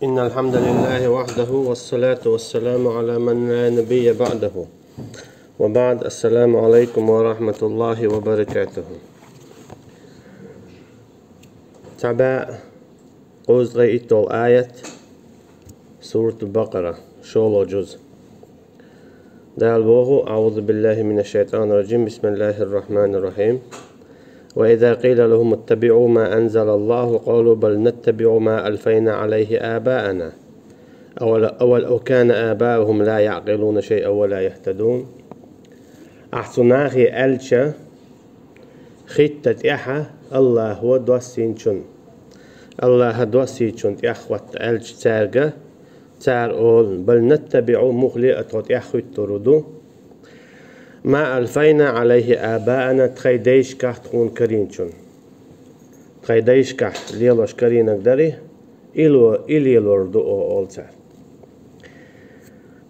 إن الحمد لله وحده والصلاة والسلام على من لا نبي بعده وبعد. السلام عليكم ورحمة الله وبركاته. تابع قوز غيتو آية سورة البقرة شولو جزء دال بوغو أعوذ بالله من الشيطان الرجيم. بسم الله الرحمن الرحيم. وإذا قيل لهم اتبعوا ما أنزل الله قالوا بل نتبع ما ألفينا عليه آباءنا أو كان آباؤهم لا يعقلون شيئا ولا يهتدون. أحسناخي ألشا خيتت إحا الله هو دوسين شن الله دوسين شن إخوة ألش تارجة تار أول بل نتبع مخلئة إخوة تردو ما ألفينا عليه آباءنا تخيديش كح تكون كرينشون تخيديش كح ليلوش كرينك داري إلي لوردو أول تار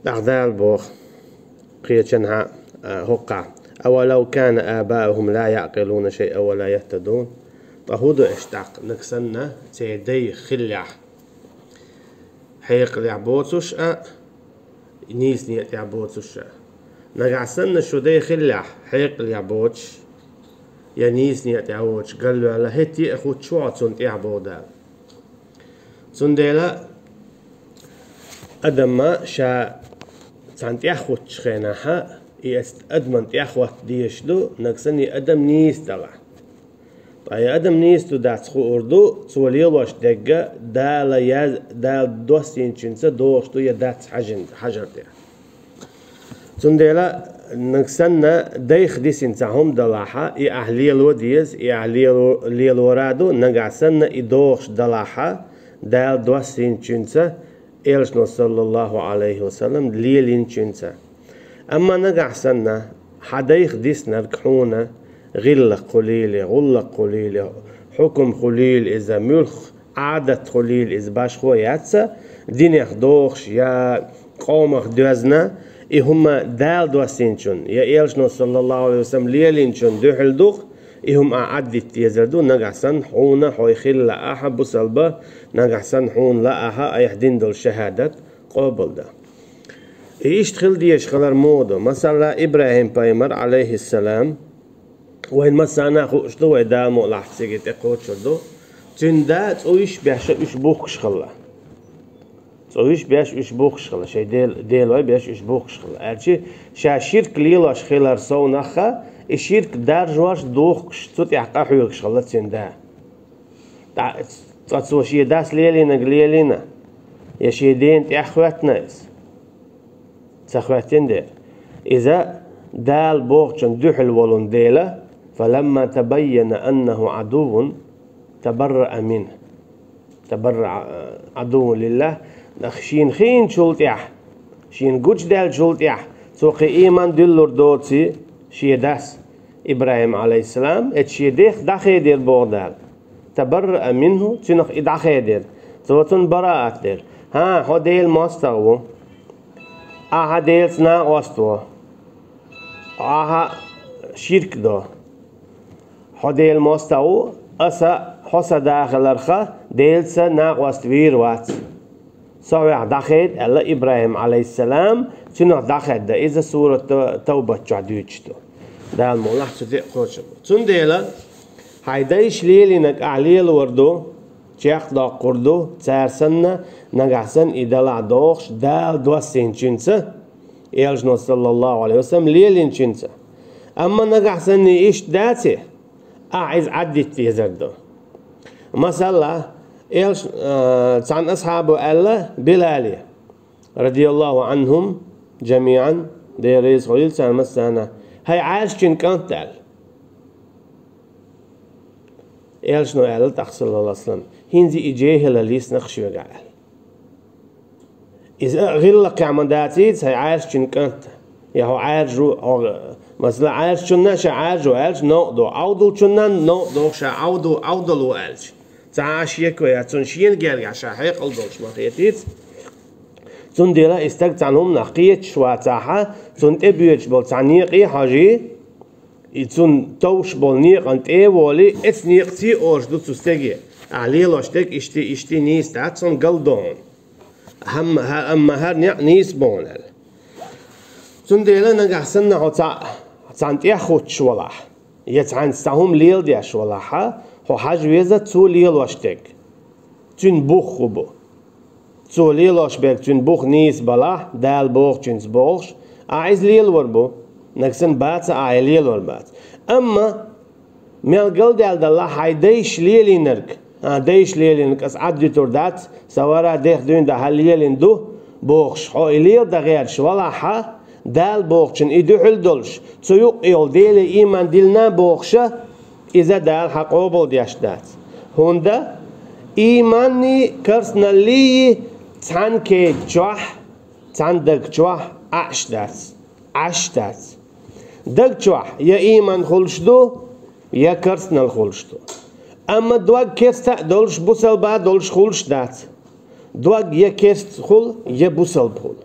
أخذال بوخ قيتشنها هقع أولو كان آباؤهم لا يعقلون شيئا ولا يهتدون. طهودو اشتاق نكسنا تيدي خلع حيق لعبوتوش نيس نيت لعبوتوش نقعسنا شو دي خلع حيق لعبوتش يا نيس نيت لعبوتش قالوا على هتي أخوت شو تنت يعبودا تنديلا أدما شا تنت يأخوت شخيناها يست أدمن يأخوت ديشلو نقسني أدم نيس دلا طيب أدم نيس تو دات خو أردو توليلوش دقة دال دوستين شنسة دوشتو يدات حجر دي تنديلا نقسنا دايخ ديسين تاهم دلاحة أهليلو ديز أهليلو رادو نقسنا إدوش دلاحة دال دوستين شنسة إلشنو صلى الله عليه وسلم ليلين شنسة. أما نقسنا حدايخ ديسنا ركحونا غلق قليل غلق قليل حكم قليل إذا ملخ عادة قليل إذا باش خوياتسا دين يخدوخش يا قومخ دوزنا إهما دال دوسينشون يا إلشنو صلى الله عليه وسلم ليلينشون دوحل دوخ إهم أعدت يزردو نقحسن حونا حوي خل لأها بسلبة نقحسن حون لأها أيحدين دول شهادة قابل ده إيش تخل ديش خلر مودو مثلا إبراهيم بايمر عليه السلام وين مثلا خوشتو ويدامو لحسيجي تقوت شدو تندا تسويش بيش بوخش خلا تسويش بيش بوخش خلا شيء ديل واي بيش بوخش خلا أرشي شا شرك ليلاش خلر سو نخا الشرك درجواش دوخش تسوت يحقق حيوكش خلا تندا تسوشي داس ليلينا يشي دين تأخواتنا تأخواتين دير إذا دال بوخشن دوحل ولون ديلا فلما تبين أنه عدو تبرأ منه تبرأ عدو لله نخشين خين شلتيح شين قوش دال شلتيح سوقي إيمان دلور دوتي شيداس إبراهيم عليه السلام اتشيديخ داخي دير بوغدال تبرأ منه تنخ إداخي دير توتن براءات دير ها هو ديل ماستغو آها ديل سنا وستو آها شرك دو حديل مستوى أسا حسا داخل الرخا ديلسا ناقوست ويروات سوى داخل الله إبراهيم عليه السلام تنو داخل دا إذا سورة توبة جعدوجتو دا المولح تذيق خوشب تنديلا هايدايش ليلينك أعليل وردو تيخ دا قردو تارسن نقحسن إدالا دوخش دال دوسين چنسا إلجنو صلى الله عليه وسلم ليلين چنسا أما نقحسن إيش داتي أعز عدت في زردو مثلا إيش عن أصحابه الله بلالي رضي الله عنهم جميعا ديريز خليل سان مثلا هاي عايش كن كانتال إيش نو قال تحصل الله أصلا هنزي إجيه لليس نخشوا قال إذا غلق عمداتيت هاي عايش كن كانت يا هو عايش مثلا عايش كنا شا عايش وعايش نقدو عودو كنا نقدو شا عودو وعايش تعاش يكو يا تنشين جالع شا حيق الدوش ما خيتيت تنديلا استقت عنهم نقيت شوا تاحا تند ابيج بول تعنيقي حاجي يتون توش بول نيق انت اي ولي اتنيق تي اوش دو تستجي عليه لاشتك اشتي نيس تاتسون قلدون هم أما هر نيس بونل تنديلا نجحسنا عن تياخد شولاح يتعن استهم ليل دي شولاحة هو حاج ويزا تو ليل واشتك تون بوخ وبو تو ليل واشبك تون بوخ نيس بلاح دال بوخ تونس بوخش عايز ليل وربو نكسن بات ليل وربات أما ميل دال دالله هاي ديش ليلي نرك ديش ليلي نرك أس عدي تردات سوارا ديخ دون ده ليلي ندو بوخش هو ليل ده غير شولاحة دال بوخشن إدوحل دولش تسويق يول ديل إيمان ديلنا بوخشة إذا دال حقوبل دياشدات هوندا إيماني كرسنا لي تان كي جوح تان دك جوح عشدات دك جوح يا إيمان خلشدو يا كرسنا الخلشدو أما دواج كيستا دولش بوسل با دولش خلشدات دواج يا كيست خل يا بوسل بخل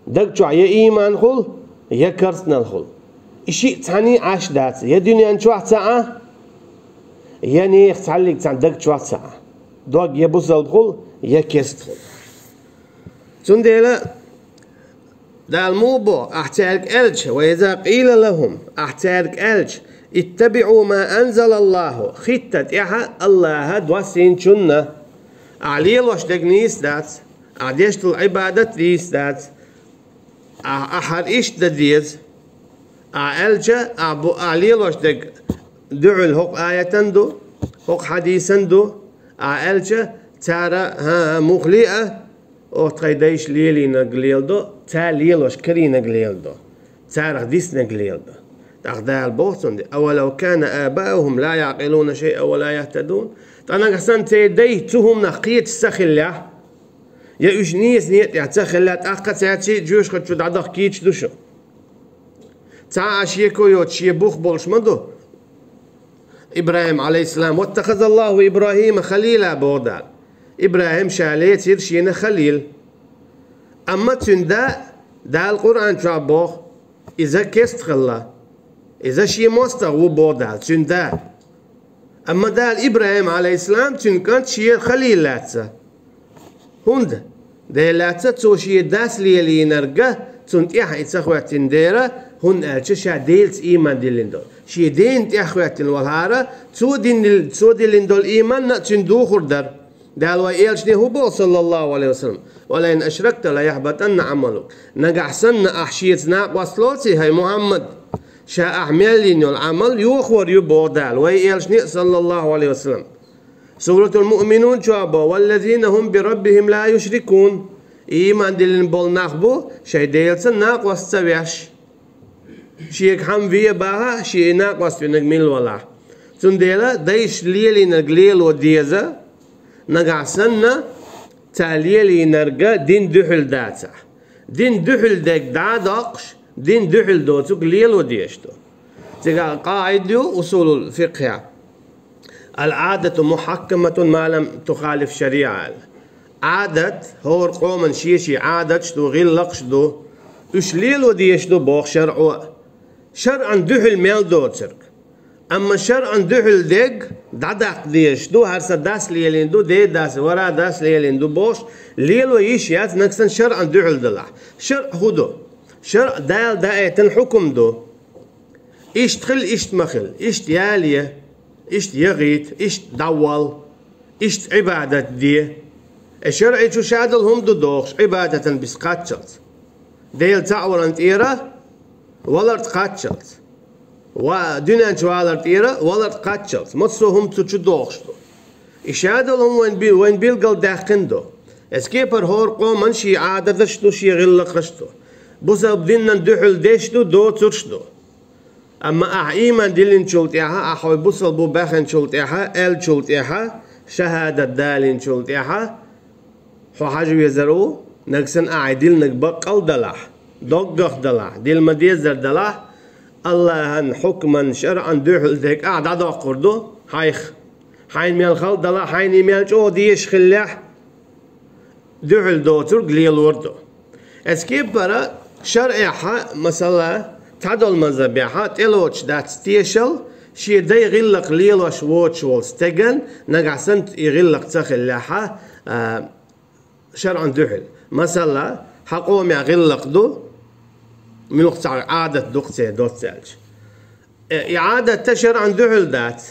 دك جوع يا إيمان خل يا كرسنا خل إشي تاني عاش دات يا دنيا نشوح ساعة يا نيخ تعلق تان دك جوع ساعة دوق يا بوسل خل يا كيست خل تنديلا دال موبو أحتاج ألج وإذا قيل لهم أحتاج ألج اتبعوا ما أنزل الله خطة إحا الله دوسين شنة عليل واشتق نيس دات عديشت العبادة ديس دات أحد إيش تديز ألجا أبو عليل واشتق دعو الهق آية دو هق حديثا دو ألجا ترى ها مخلئة أو تقيديش ليلي نقليل دو تاليل واش كري نقليل دو تارخ ديس نقليل دو تأخذها البوثون دي أولو كان آباؤهم لا يعقلون شيئا ولا يهتدون أنا قصان تيديتهم نقية السخلة يا إيش نيس نيت يعتخلة أخذ ساعتي جوش قد شو دعدخ كيتش دوشو تعاش يكو شي بوخ بولش مدو إبراهيم عليه السلام واتخذ الله إبراهيم خليلا بودال إبراهيم شاليت يرشينا خليل أما تندا دا القرآن تعبوخ إذا كست خلا إذا شي مستغو بودال تندا أما دا إبراهيم عليه السلام تنكنت شي خليل لاتسا هند ده لاتسا تو شي داس ليلي نرقه تنت إيحا إتساخوات تنديرا هن ألتشا ديلت إيمان ديلندول شي دين تأخوات الوالهارة تو ديلندول إيمان تندو خردر دالوا إيلشني هو صلى الله عليه وسلم ولئن أشركت لا يحبطن عملك نجحسن أحشيت ناق وصلوتي هاي محمد شاء أحملين العمل يوخور يبودال وإيلشني صلى الله عليه وسلم سورة المؤمنون شابا والذين هم بربهم لا يشركون إيمان دلين بول ناخبو شي ديلسن ناق وستويش شيك حم فيه باها شي ناق وستوينك من الولا تنديلا دايش ليلي نقليل وديزا نقعسنا تاليلي نرقى دين دحل داتا دين دحل داك دادقش دين دحل دوتك ليل وديشتو تقع قاعدة أصول الفقه العادة محكمة ما لم تخالف شريعة عادة هو قوما شيشي عادة شتو غلق شتو اش ليل وديشتو بوخ شرعا دحل ميل دوترك أما شرعا دحل ديك دادق ديشتو هرسا داس ليلندو دي داس ورا داس ليلندو بوش ليل ويشيات نكسن شرعا دحل دلع شرع هدو شرع دال دايتن حكم دو إيش تخل إيش تمخل إيش تياليه إيش يغيت إيش دول إيش عبادة دي الشرع تشادلهم دو دوخش عبادة بسقاتشلت ديل تعور انت إيرا ولا تقاتشلت ودنيا شوالر إيرا ولا تقاتشلت متصوهم تشدوخشتو إشادلهم وين بيلقل داخندو اسكيبر هور قومن شي عادة شتو شي غلق رشتو بوسا بدينا ندحل ديشتو دو ترشتو أما إيمان دلين شلت إياها أحوي بوصل بو باخن شلت إياها إل شلت إياها شهادة دالين شلت إياها حو حاجو يزرو نكسن ديل نقبقل دلاح دوقخ دلاح ديل مديزر دلاح الله حكما شرعا دحل ديك عدو قردو هايخ حين ميال خل دلاح حين ميال جو ديش خلاح دحل دوتر قليل وردو اسكيب برا شرعها مثلا تعدل مذهبها تلوش دات ستيشل شي داي غلق ليلوش ووتش والستجن نقعسنت يغلق تخليها شرعا دحل مثلا حقوم يغلق دو من وقت عادة دقتة دوت سالج إعادة شرعا دحل دات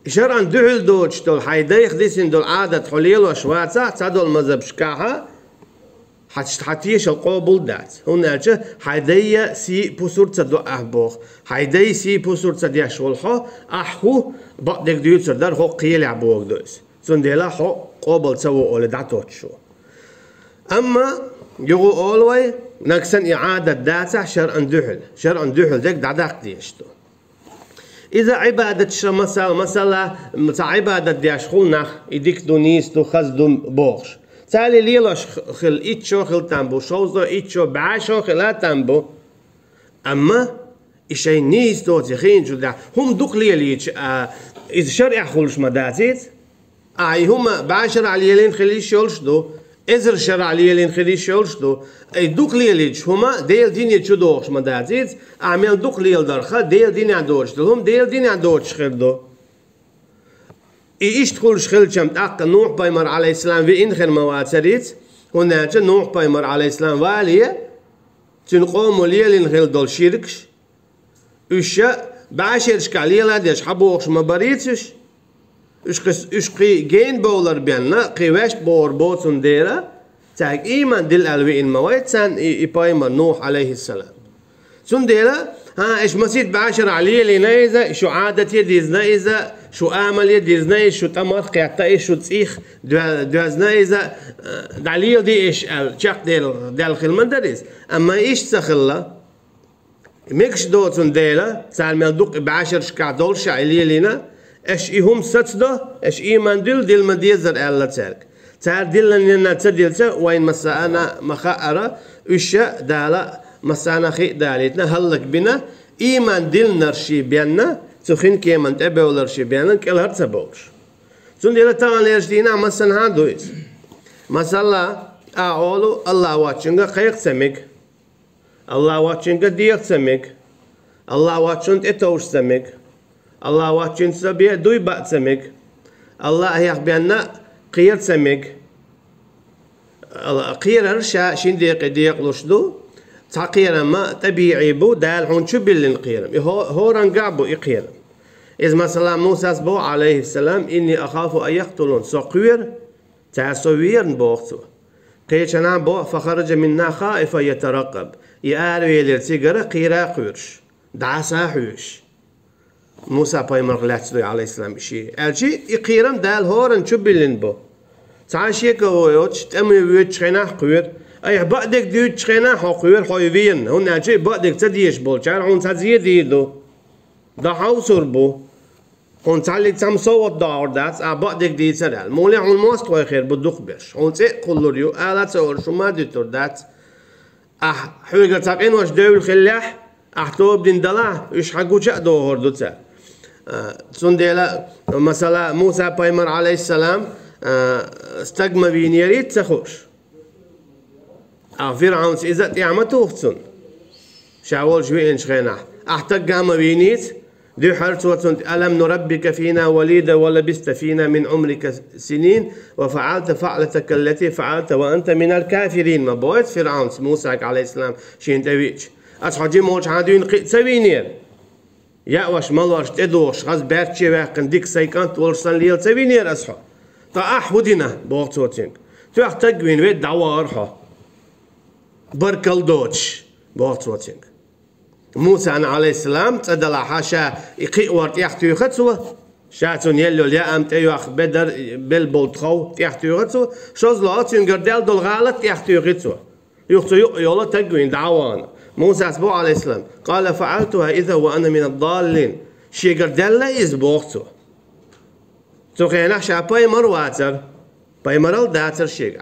شرعا دحل دوتش دول حيديخ ديسين دول عادة حليل وشواتة تدول مذهب شكاها حتيش القبول دات هناك حيدي سي بوسور تدو أحبوخ حيدي سي بوسور تدي شولحو أحو بعدك ديوتر در هو قيل عبوك دوس سندلا هو قبول سوو أول داتوتشو أما يقول أولوي نكسن إعادة داتا شرعا دحل ديك دعداق ديشتو إذا عبادة شر مثلا عبادة دياش خلنا يديك دونيس دو خزدو بوغش تالي ليلاش خل إيتشو خل تامبو شوزو إيتشو بعاشو خلا تامبو أما إشي نيس دوتي خين جدا هم دوك ليليش إذا شرع خلش مداتيت هم بعشر عليلين خليش يولش دو إذا شرع عليلين خليش يولش دو أي دوك ليليش هما ديل دين يتشدوش مداتيت أعمل دوك ليل درخا ديل دين عدوش دو هم ديل دين عدوش خير دو إيش تقول شخل شم تأق نوح بايمر عليه السلام في إنخر مواتريت هناك نوح بايمر عليه السلام واليه تنقوم ليلين خل دول شيركش إيشا بعشرش كاليلا ديش حبوخش مباريتش إيش قي جين بولر بيننا قيواش بور بوتون ديرا تاك إيمان دل ألوي إن موات سان بايمر نوح عليه السلام سنديلا إيش مسيت بعشر عليه لنايزة شو عادة يديز نايزة شو آمل يديز نايز شو تمر قيعتا شو تسيخ دواز نايزة دعليل دي إيش شاق ديال خلمان داريز أما إيش تخلا ميكش دو سنديلا سال ملدوق بعشر شكع دول شعليه لنا إيش إيهم ستدو إيش إيمان دل مديزر ألا تارك تار دل لنا تدلتا وين مسانا مخاءرة إيشا دالا مسانا خي داليتنا هلك بنا إيمان دل نرشي بينا تخين كيمان تبولرشي بينا كل هرت بولش سنديلا تان ليشدينا مسنا هادويس مثلا أقولوا الله واتشنغا قيق سمك الله واتشنغا ديق سمك الله واتشنت اتوش سمك الله واتشنت سبيه دوي بات سمك الله يخبينا قير سمك قير رشا شين ديق لشدو تقير ما طبيعي بو دال هون شو بيلن قيرم هو رنقابو يقيرم إذ مثلا موسى بو عليه السلام إني أخاف أن يقتلون سقير تعسوير بوقتو قيشنا بو فخرج منا خائفا يترقب يآروي للتيجرة قيرا قيرش دعسا حوش موسى بايمر غلاتلو عليه السلام شيء الشي يقيرم دال هورن شو بيلن بو تعاشيك هويوتش تأمي ويوتش خينا قير أي بعدك ديوتش خينا قير حيوين هنا شيء بعدك تديش بولشار هون تزيد يدو ده حوصر بو هون تعلق تم صوت دار دات بعدك دي تدال مولي هون ماست وخير بدوخ بيش هون تقول ريو آلا تقول شو ما ديتور دات حويقة تاقين واش دول خلاح توب دين دلا إيش حقو شا دو هردو تا سنديلا مثلا موسى بايمر عليه السلام استقم بينيريت تخوش فرعون إذا تعمتو اختن شاول شوي إنش خيناح أحتقام بينيت دي حرتوة ألم نربك فينا وليدا ولبست فينا من عمرك سنين وفعلت فعلتك التي فعلت وأنت من الكافرين ما بويت فرعون موسى عليه السلام شين تويتش أصحى موش عادين قيت سوينير يأوش ملوش تدوش غاز بارتشي واقن ديك سيكانت ورسان ليل سوينير أصحى تأحودنا بوقتوتين تو أحتقوين ويد دعوارها بركل دوتش بوقتوتين موسى عليه السلام تدل حاشا يقي ورت يحتوي خطوة شاتون يلو ليا أم تيوخ بدر بالبولتخو يحتوي خطوة شوز لاتون قردال دول غالط يحتوي خطوة يختو يولا تقوين دعوان موسى أسبوع عليه السلام قال فعلتها إذا وأنا من الضالين شي قردال لا يزبوغتو تقينا شاباي مرواتر باي مرال داتر شيقع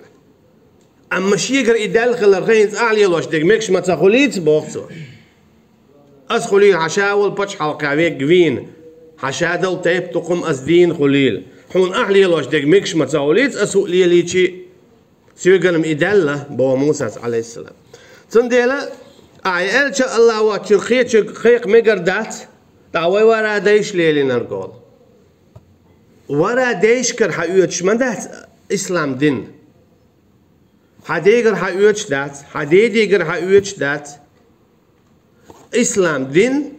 أما شيقر إدال خلال غينت أعلي لوش ديك ميكش ما تقوليت بوغتو أسخليل حشاول بتش حلقة عويك جوين حشادل تيب تقوم أزدين خليل حون أحلي لوش ديك ميكش ما تقوليت أسوء لي ليشي سيقرم إدالة بو موسى عليه السلام تنديلا أعيال شاء الله واتشر خيق مقردات دعوي ورا ديش ليلي نرقول ورا ديش كر حقيقة شمدات إسلام دين Hadeger ha uitstat, hadediger ha uitstat. İslam din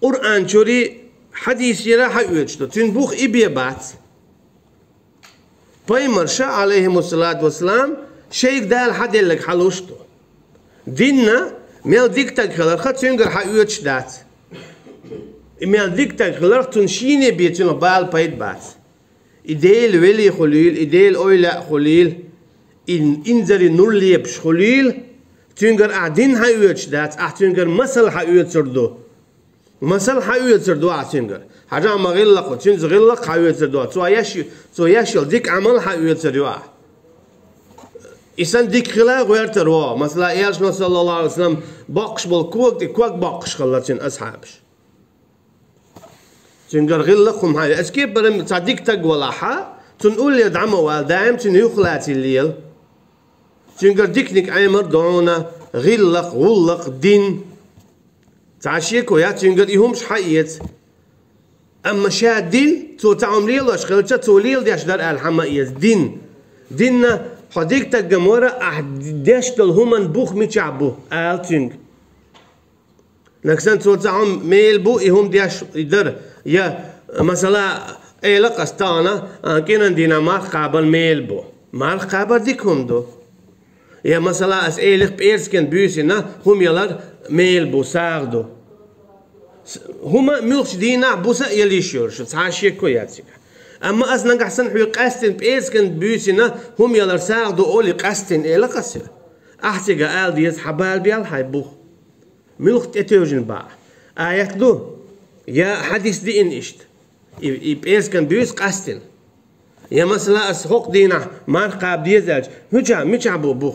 Kur'an çori hadisiyere ha uitstat. Tün buh ibibat. Peygamber şa aleyhissalatu vesselam şeyh dal hadellik haluştu. Dinna mel diktak khalar khatünger ha uitstat. Mel diktak khalar tün şine bitin bal payt bat. İdeal veli khulil, ideal oyla khulil. İnzeri nurliyep khulil. Tünger adin ha uitstat, tünger masal ha uitsirdu. Masal ha uitsirdu tünger. Haja magilla tün zgilla ha uitsirdu. So yaşıl dik amal ha uitsirdu. İnsan dik khila qoyartır. Mesela Eyalşna sallallahu aleyhi ve sellem bakış bol kuak bakış kıllar için ashabış. Tünger gilla kum hay. Eski berim sadik taqwalaha تنقول لي دعمه والدائم تنيخلات الليل تنقر ديكنيك عمر دعونا غلق غلق دين تعشيكو يا تنقر يهمش حقيت أما شا دين تو تعم ليل واشغلتش تو ليل ديش در الحمائيت ديننا حديك تجمورة أحداش تلهمن بوخ ميتشعبو تنق نكسن تو تعم ميل بو يهم ديش يدر يا مثلا إيه قستانا كنا دينا ما قابل ميل بو ما قابل ديكهم دو يا مثلا أس إيه بإيرسكن بيسنا هم يلار ميل بو ساغدو هما ملش دينا بوسا يليشور شو تعاشي كوياتك أما أس نقحسن حي قستن بإيرسكن بيسنا هم يلار ساغدو أولي قستن إيه قصير أحتيجا آل ديز حبال بيال هاي بو ملخ تتوجن با آيات دو يا حديث دي إن إشت يبقى بيس قستن يا مثلا أسحق دينا ما قاب ديزاج هجا ميتشعبو بوخ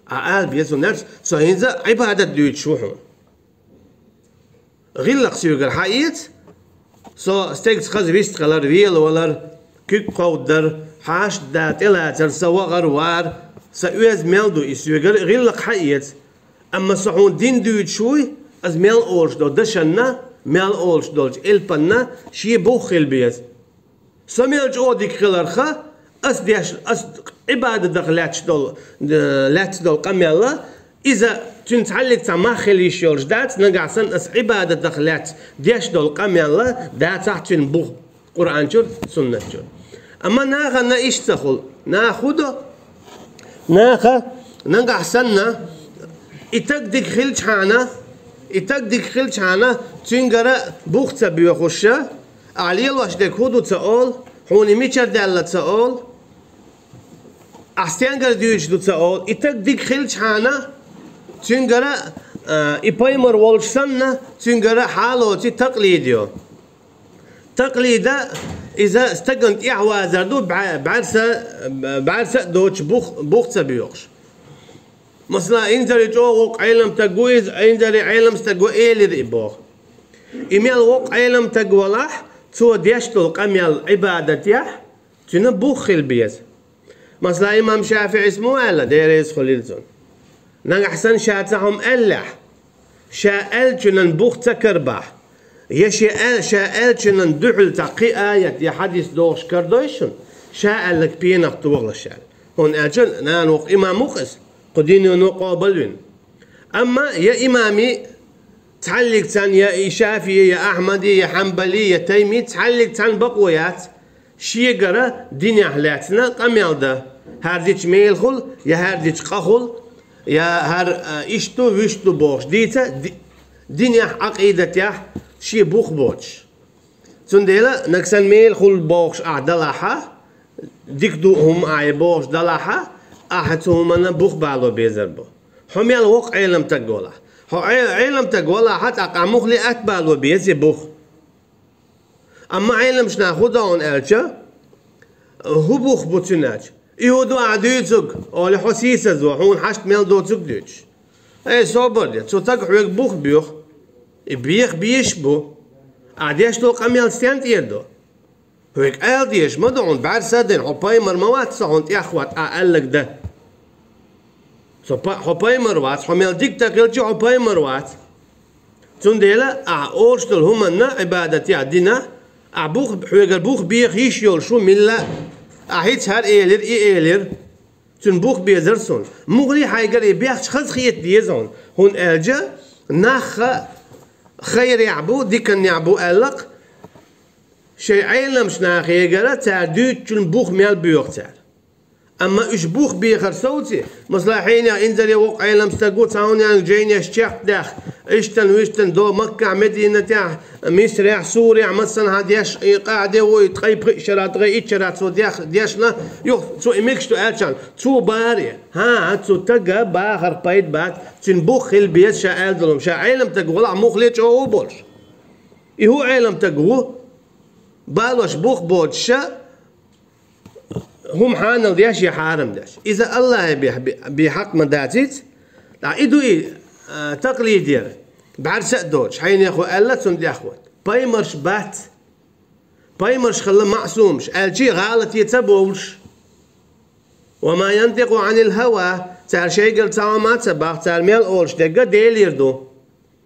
عقال بيزو نفس سو هنزا عبادة دويت شوحون غلق سيوغر حقيت سو ستيكس خز بيست خلار ويل ولر كيك قودر حاش دات إلاتر سوا غروار سأوز ميلدو يسيوغر غلق حقيت أما صحون دين دويت شوي از ميل أورش دو دشنا ميل أولش دولج إلبنا شي بوخيل بيز سميلج أوديك خلرخا أس ديش أس عبادة دخلاتش دول قميلا إذا تنتعلق تما خليش يولج دات نقعسن أس عبادة دخلات ديش دول قميلا دات تحتن بوخ قرآن جور سنة جور أما ناخا نايش تخل ناخدو ناخا نقعسننا إتقدك خلج حانا إتقدك خلج حانا تنقرأ بوختا بيوخوشا عليه واش دك هودو تقول هوني ميشر دالة تقول أحسنقر ديوش دو تقول إتقدك خلج حانا تنقرأ إبايمر والش سنة تنقرأ حالوتي تقليديو تقليدا إذا استقنت إعوازر دو بعرسة دوش بوختا بيوخش مثلا إنزل جو وق علم تجويز إنزل علم تجو إيلي ريبوخ إميل وق علم تجولاح تو ديشتل قميل عبادتيح تنبوخ البيز مثلا إمام شافعي اسمه ألا ديريز خليلزون نحسن شاتهم ألح شاءل تنبوخ تكربح شاءل تندحل تقي آية يا حديث دوش كردويشن شاءل لك بينك توغل شاءل هون أجل نانوق إمام مخس قديني نقابلون أما يا إمامي تعلق تان يا شافعي يا أحمدي يا حنبلي يا تيمي تعلق تان بقويات شيقرا دين أهلاتنا قميل ده هرديش ميلخل يا هرديش قخل يا هر إشتو وشتو بوش ديتا دين عقيدة يح شي بوخ بوش تنديلا نكسن ميلخل بوش أعدلها ديكدو هم أعي بوش دلها أحدهم أنا بوخ بالو بيزربو هم يلوق علم تقوله هو علم تقوله حتى أقاموخ لي أتبال وبيزي بوخ أما علم شنا خداون ألشا هو بوخ بوتناج يهودو عديتك أو لحسيسة زوحون حشت ميل دو تقديش أي صبر دي تو تقحوك بوخ بيوخ بيش بو عديش تو قميل ستيانت يردو هيك قال ديش ما دعون بعد سدن حبايمر موات صحون تياخوات أقلك ده حبايمر وات حميل ديك تقلتي حبايمر وات تنديلا أورشتل همنا عبادتي عدنا أبوخ حويق البوخ بيخ يشيول شو ملا أحيت هر إيلر تون بوخ بيزرسون مغلي حيقر يبيخش خز خيت ديزون هون ألجا ناخ خير يعبو ديكن يعبو ألق شيء عيلم شناخ يقرا تعديد تون بوخ ميال بيوخ تعال أما إيش بوخ بيخر صوتي مصلحين يا إنزل يوق عيلم استقوت تعاون يعني جايين يشتيخ داخ إشتن ويشتن دو مكة مدينة تاع مصر سوريا مثلا هاديش قاعدة ويتقيب شرات غير شرات سو دياشنا يو سو إميكش تو ألشان سو باري ها سو تجا باخر بايد بات تنبوخ البيت شاعل دلهم شاعلم تقول عموخ ليش هو بولش هو علم تقول بالوش بوخ بوتشا هم حانل دياش يحارم داش إذا الله بحق مداتيت عيدو تقليدي بعد سأدوش حين ياخو ألا تون دي أخوات بايمرش بات بايمرش خلا معصومش الشي غلط يتبولش وما ينطق عن الهوى تال شي قل تاو ما تباخ تال ميل أولش دقا ديل يردو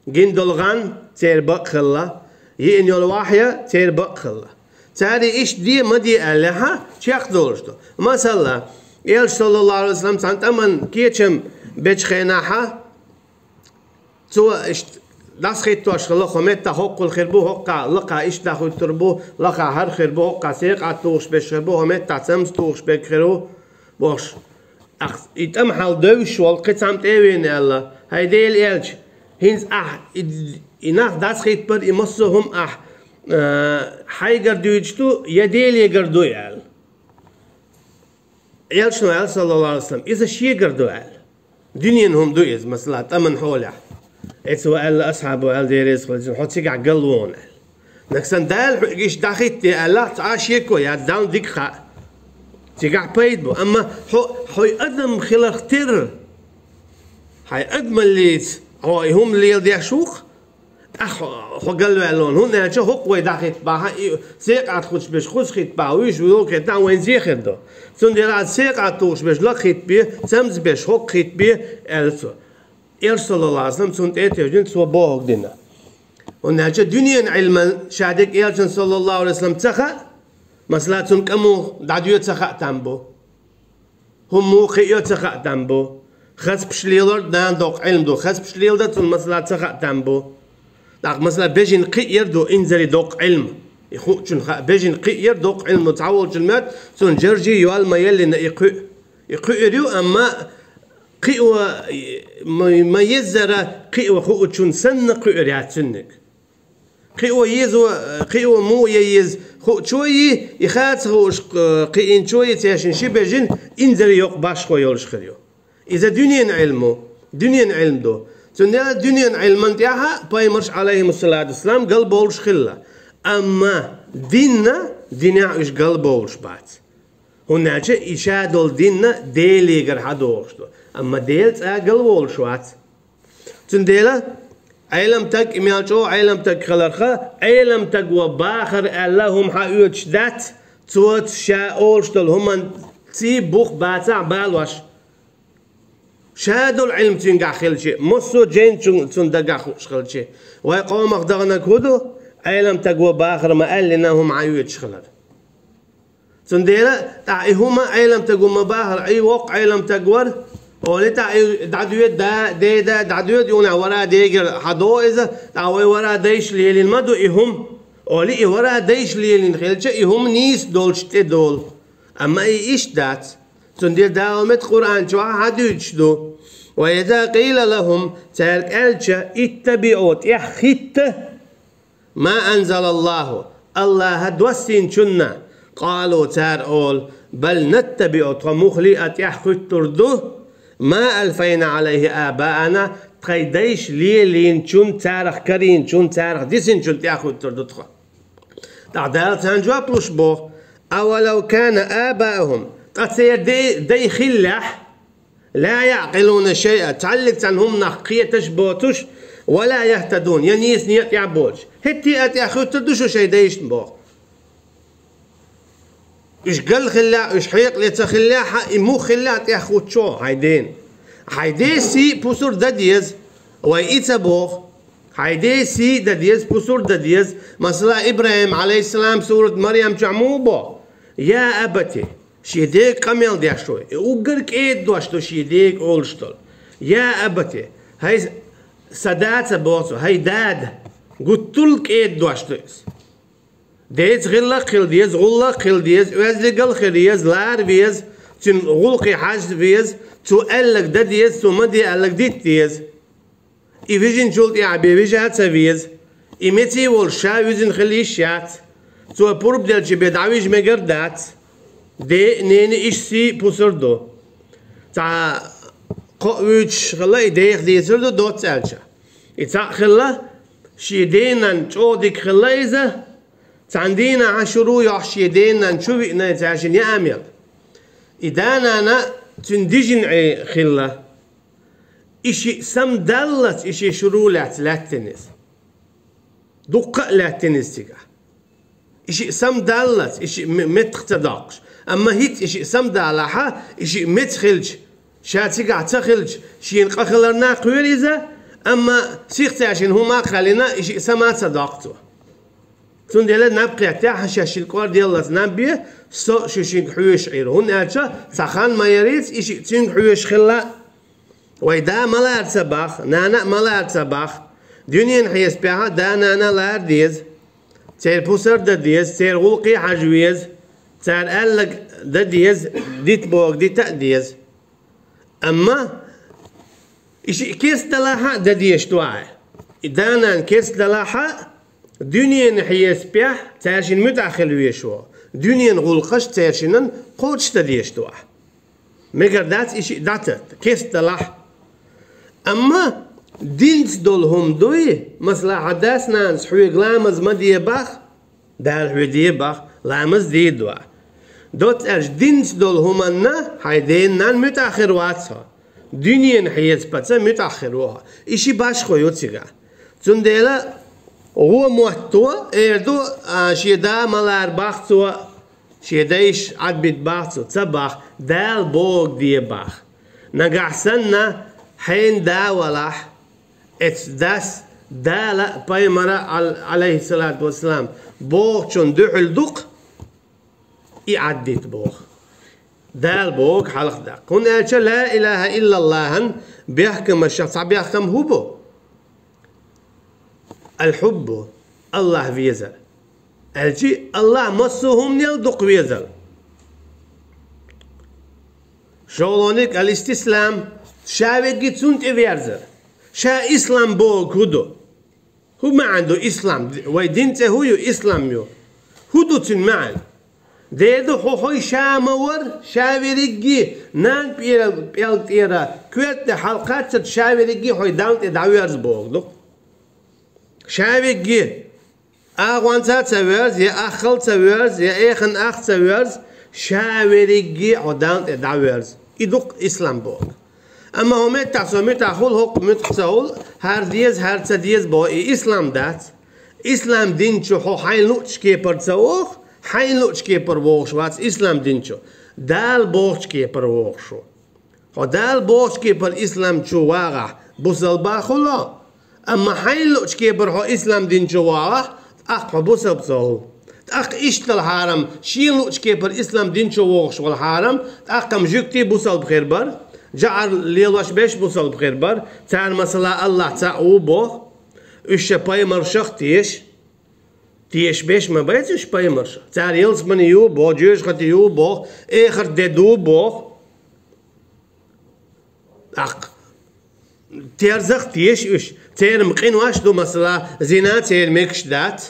جين دولغان تير بق خلا يين يول واحية تير بق خلا تالي إيش دي مدي ألها شيخ دولشتو مثلا يل صلى الله عليه وسلم تانت أمن كيتشم بيتش خيناحا تو إيش داس خيت توش خلا خمت تحق الخربو حقا لقى إيش تاخد تربو لقى هر خربو حقا سيق عتوش بشربو همت تعتمس توش بكرو باش يتم حال دوش والقسم تأوين الله هيدي الإلج هنز إناخ داس خيت بر يمسهم حيقر دوجتو يديل يقردو يال يال شنو يال صلى الله عليه وسلم إذا شي يقردو يال دنيا هم دويز مثلا تمن حولح إتسو قال أصحابه قال ديريز خلصين حط سيقع قلوون نكسن دال إيش داخيت الله تعاش يكو يا داون ديك خا سيقع بايد بو أما حي أدم خلال اختر حي أدم اللي هم اللي يلدي شوخ خو قالوا علون هنا شو هو داخل بها سيق عتخش بش خش خيت باويش ويوك تا وين زيخر دو سندير سيق عتوش بش لا خيت بيه سمز بش هو خيت بيه السو صلى الله عليه وسلم سنت يجن سو بوك دينا هنا دنيا علما شادك يالشن صلى الله عليه وسلم تخا مثلا تم كمو دعيو تخا تامبو هم مو خيو تخا تامبو خاص بشليلر دان دوق علم دو خاص بشليل ده مثلا تخا تامبو داك مثلا بيجن قير دو انزلي دوق علم يخو شن بيجن قير دوق علم تعول جلمات سون جرجي يوال ما يلي يقيريو اما قيوة ما يزرى قيوة خو شن سن قيريات سنك قيوة يزو قيوة مو ييز خو شوي يخات هو قيين شوي تياشن شي بيجن انزلي يوق باش خو يولش خريو اذا دنيا علم دو سنة دنيا علما تاعها بايمرش عليهم الصلاة والسلام قلبولش خلا أما دينا إيش قلبولش بعد هنا شيء يشادول دينا ديلي قر حدوش أما ديل قلبولش بعد سنديلا علم تك إميالشو علم تك خلرخا علم تك وباخر اللهم حيوتش دات توت شاولش دول هم تي بوخ باتع بالوش شهادو العلم تنقع خلشي مصو جين تندقع خلشي ويقوم اخدغنا كودو علم تقوى باخر ما قال لنا هم عيوت شخلر تنديلا تاعي هما علم تقوى ما باخر اي وق علم تقوى ولي تاعي دعدويت دا دعدويت يونا ورا ديجر حدو اذا تاوي ورا ديش ليلين مدو ايهم ولي ورا ديش ليلين خلشي ايهم نيس دولشتي دول اما ايش دات تندير داومت قرآن شو حدوش دو وإذا قيل لهم تارك ألشا اتبعوا يحخت ما أنزل الله هدوسين شنا قالوا تار أول بل نتبع طمخلئة يحخت تردو ما ألفين عليه آباءنا تخيديش ليلين شن تارخ كرين شن تارخ ديسين شن يحخت تردو تخا تعدال تنجواب لشبه أولو كان آباءهم قصير دي خلح لا يعقلون شيئا تعلقت عنهم نقية تشبوتش ولا يهتدون ينيس نيت يعبوش هتي أتي أخو تدوشو شي ديش نبوخ إش قل خلاع إش حيق ليتخلاع إمو خلاع تأخو تشو هيدين سي بوسور داديز وإيتا بوخ هيدين سي داديز بوسور داديز مثلا إبراهيم عليه السلام سورة مريم جعمو بوخ يا أبتي شيديك قميل دياشتوي وقرك ايد دواشتو شيديك اولشتول يا ابتي هاي سادات بوصو هاي داد قلت لك ايد دواشتويس ديز غلا خل ديز غلا خل ديز وزقل خليز لار بيز تن غلقي حاج بيز تو قالك دا ديز تو مدي قالك ديت ديز إيفيجن جولت يا بيجي هاتسافيز إيمتي والشا ويزن خلي الشات تو بورب ديال جبيد عويج مقردات دي نين إشسي بوسردو تا قويتش خلا إيديخ دي سردو دوت سالشا إتا خلا شيدينا نشودك خلا إذا تعندينا عشرو يحشي دينا نشوفي نتعشن يا أمير إذا أنا تندجن خلا إشي سم دلت إشي شرولات لا تنس دقة لا تنس تيجا إشي سم دلت إشي متختدقش أما هيت إشي سم دلها إشي متخلج شاتيجا تخلج شي نقخلرنا قويريزا أما سيختي عشان هما خلينا إشي سما صدقته تندل نبقي تاع شاش الكوار ديال نبيه سو شوشين حويش عير هون أرجع سخان ما يريد إشي تين حويش خلا وإذا ملا أرتباخ نانا ملا أرتباخ دنيا نحيس بها دا نانا لا أرديز تير بوسر دا ديز تير غلقي حجويز تير ألق دا ديز ديت بوغ ديت ديز أما إشي كيس دلاحة دا ديش توعي إذا نان كيس دلاحة دنيا نحيس بها تيرشين متأخل ويشوا دنيا غلقش تيرشين قوتش دا ديش توعي مقردات إشي داتت كيس دلاحة أما دينس دولهم دوي مثلا حداس نانس حويق لامز ما دي باخ دال حوي دي باخ لامز دي دوا دوت أرش دينس دولهم أنا حيدين نان متأخر واتها دنيا نحيز بتا متأخر وها إشي باش خويو تيغا تنديلا هو موحتوا إردو شيدا ملار باخ توا شيدايش عدبت باخ توا تباخ دال بوغ دي باخ نقعسنا حين دا ولح اتس داس دالا بايمرا عليه الصلاة والسلام بوغ شون دعل دق يعديت بوغ دال بوغ حلق دا كون قالش لا إله إلا الله بيحكم الشخص بيحكم هو الحب الله فيزل الجي الله مصهم يلدق فيزل شغلونك الاستسلام شاوي تسونت إفيرزر شا إسلام بوك هدو هو ما عنده إسلام ويدينته هو إسلام يو هدو تن معن ديدو هو شا مور شاوي رجي نان بيال تيرا كويت حلقات شاوي رجي هو داونت داويرز بوك دو شاوي رجي أغوانتا تسويرز يا أخل تسويرز يا إيخن أخ تسويرز شاوي رجي هو داونت داويرز يدوق إسلام بوك أما هم متأخل هو متأخل هر ديز با إسلام دات إسلام دين شو هو حين لوش كيبر تسوخ حين لوش كيبر ووش وات إسلام دين شو دال بوش كيبر ووش هو دال بوش كيبر إسلام شو واقع بوصل باخلا أما حين لوش كيبر هو إسلام دين شو واقع أخ بوصل بصول أخ إيش الحرام شين لوش كيبر إسلام دين شو ووش والحرام أخ كم جكتي بوصل بخير بر جعل ليلوش بيش بوصل بخير بر تعال مثلا الله تعوبه إيش باي مرشخ تيش بيش ما بيتش باي مرشخ تعال يلس من يوبه جيش خد يوبه آخر ددوبه أق تيرزخ تيش إيش تير مقين واش دو مثلا زنا تير ميكش دات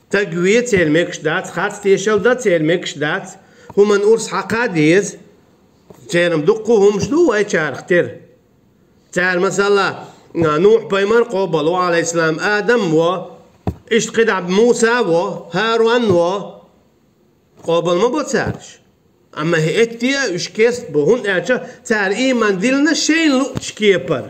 تقوية تير ميكش دات خاط تيشل دات تير ميكش دات هم نورس حقاديز تيرم دقوهم شدو واي تشارختر تعال مثلا نوح بيمر قبل وعلى السلام آدم و إيش قدع موسى و هارون و قبل ما بتسارش أما هي اتيا إيش كيست بهون أرجع تعال إيمان دلنا شيء لوش كيبر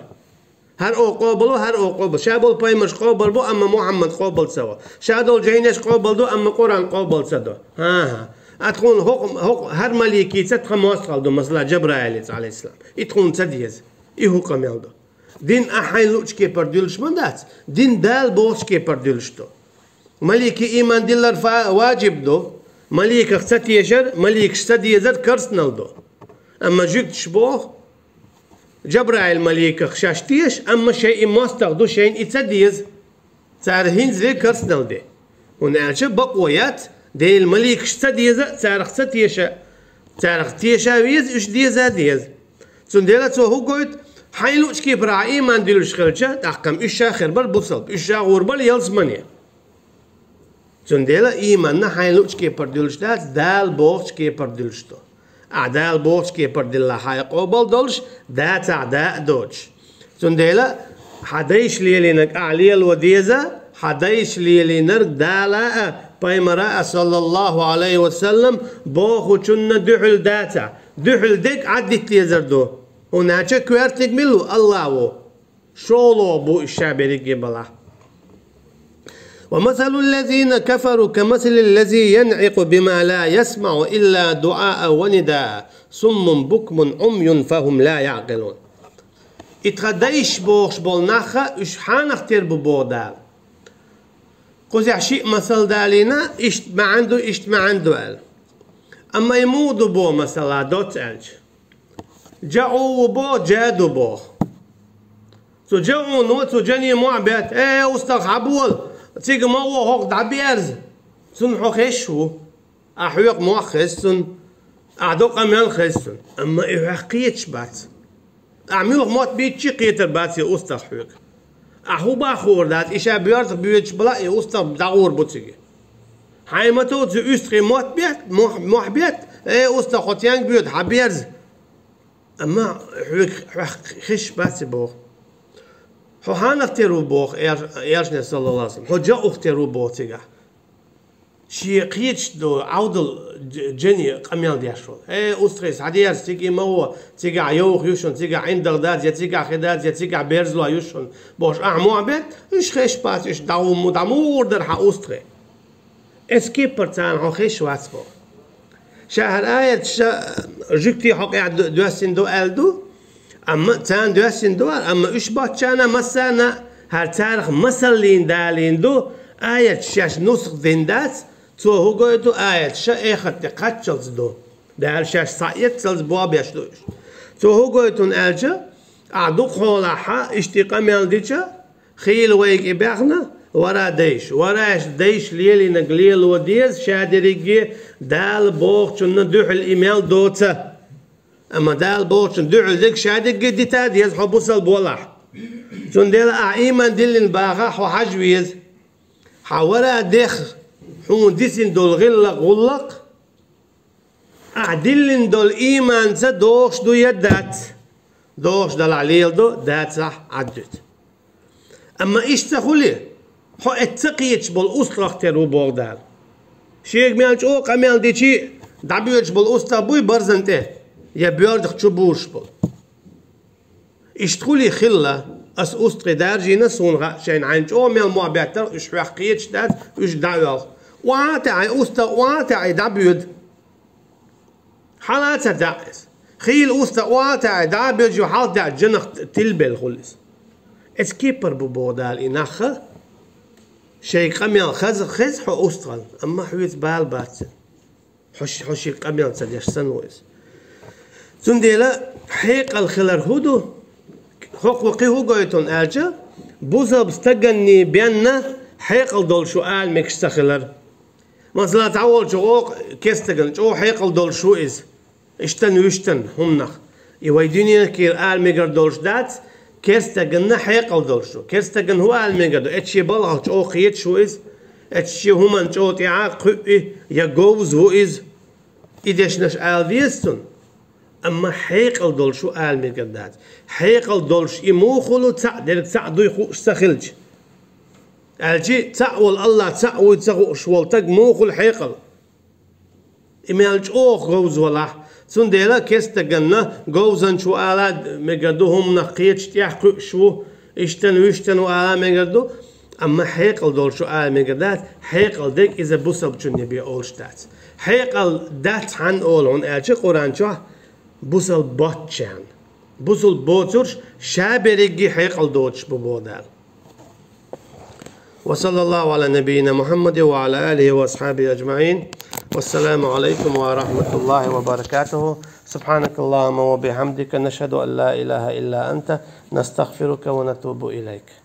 هر أو قبل وهر أو قبل شابل بيمرش قبل بو أما محمد قبل سوا شادول جينش قبل دو أما قرآن قبل سدو ها أتكون هو هر ملكي تتخم وصل دو مثلا جبرائيل عليه السلام يتكون تديز إيه كم يلدو دين أحين لوش كيبر دلش من دات دين دال بوش كيبر دلش دو ملكي إيمان دلر واجب دو مليك اختت يشر مليك اشتد يزر كرسنال دو أما جيت شبوه جبرائيل مليك خشاشتيش أما شيء ماستخدو شيء اتسديز تارهين زي كرسنال دي ونعش بقويات دي المليك اشتديز تارخ ستيشا تارخ تيشا ويز اش ديزا ديز تنديلا تو هو قلت حيلو اشكي براعي ما نديلوش خلجة تحكم اشا خربر بصل اشا غربل يلزمني تنديلا ايماننا حيلو اشكي بردلش دال بوخ اشكي بردلش تو أعداء بوخ اشكي بردل حي قوبل دولش دات أعداء دوج تنديلا حديش ليلينك أعليل وديزا حديش ليلينك دالا بايمراء صلى الله عليه وسلم بوخو چن دحل داتا دحل ديك عدت ليزردو هناك كوارتك ملو الله شولو بو الشابري قبله ومثل الذين كفروا كمثل الذي ينعق بما لا يسمع إلا دعاء ونداء صم بكم عمي فهم لا يعقلون اتخديش بوخش بولناخا اش حانخ تربو بودال قوزع شيء مثل دالينا اشت ما عنده قال اما يمودو بو مثلا دوت الج جاعو بو جادو بو تو جاعو نو تو جاني معبت استغ عبول تيجي ما هو هوق دعبيرز سن حخشو احوق مؤخسن اعدوق اميان خسن اما احقيتش بات اعملوا موت بيتشي قيتر باتي استغ حوق اهو باخور دات ايشا بيارت بيتش بلا استغ دعور بوتيجي حيمتو تي استغي موت بيت محبيت استغ خوتيان بيوت حبيرز اما حوق خش باتي بوخ هو هانخترو بوخ ايرشنا صلى الله عليه وسلم هو جاء اخترو بوخ تيجا شي قيتش دو عودل جني قميال دياشول استريس عديار تيجي ما هو تيجا عيوخ يوشون تيجا عندك دات يا تيجا خدات يا تيجا بيرزلو يوشون بوش اعمو عبيت ايش خيش بات ايش دعمور در ها استري اسكيبر تان هو خيش واتسبو شهر آية جكتي حقيا دواسين دو ألدو أما تان دواسين دو أما إيش باتشانا مسانا هر تاريخ مسلين دالين دو آية شاش نسخ ذندات تو هو قويتو آية شا إخت قاتشلز دو دال شاش صايت سلز بواب يشلوش تو هو قويتون ألجا أعدو خلاحا اشتقام يالديشا خيل ويك إباغنا ورا ديش وراش ديش ليلي نقليل وديز شادريجي دال بوخ شن دوحل إيميل دوتا أما دال بوخ شن دوحل ديك شادريجي ديتا ديز حبوصل بولاح شن ديلا أعيمان ديلين باغا حوحجويز حورا ديخ حون ديسين دول غلق أعدلين دول إيمان سا دوخش دو يدات دوخش دال عليل دو دات صح عدت أما إيش تخولي حو اتقيتش بالأسرق ترو بوغدال شيك ميالش او قميال ديشي دعبيوش بالأسرق بوي برزنته يا بيوردخ تشبوش بول إيش تخولي خلة أس أسرق دارجي نسون شين عينش او ميال معبيتر إيش حقيتش دات إيش دعوال وعاتعي أسرق وعاتعي دعبيود حالات داعس خيل أسرق وعاتعي دعبيود جو حال دع جنخ تلبل خلص اسكيبر ببودال إناخه شيء قميل خز حو أستغل أما حويت بال باتن حشي قميل تديش سنويز تنديلا حيق الخلر هدو حقوقي هو قويتون أرجع بوزا بستغني بينا حيق الدول شو آل مكستخلر مثلا تعول شو كستغن شو حيق الدول شو إز اشتن هم نخ يويديني كير آل ميجر دولش دات كيرستغن حيقل دولشو كيرستغن هو الميغدو اتشي بلغ او خيت شو از اتشي همان جو تعاق يا جوز هو از ايدش نش الفيستون اما حيقل دولشو الميغدات حيقل دولش يموخلو تعدل تعدو يخوش سخلج الجي تعول الله تعود تغوش والتق موخل حيقل إمالج أوخ جوز ولا سنديلا كستجنا جوزن شو على مجدوهم نقيتش تيحكوا شو اشتن وعلى مجدو أما حيقل دول شو على مجدات حيقل ديك إذا بوسب جنبي بيقولشتات حيقل دات عن أولون أجي قرآن شو بوسل باتشان بوسل بوترش شابريجي حيقل دوتش ببودال وصلى الله على نبينا محمد وعلى آله وأصحابه أجمعين والسلام عليكم ورحمة الله وبركاته. سبحانك اللهم وبحمدك نشهد أن لا إله إلا أنت نستغفرك ونتوب إليك.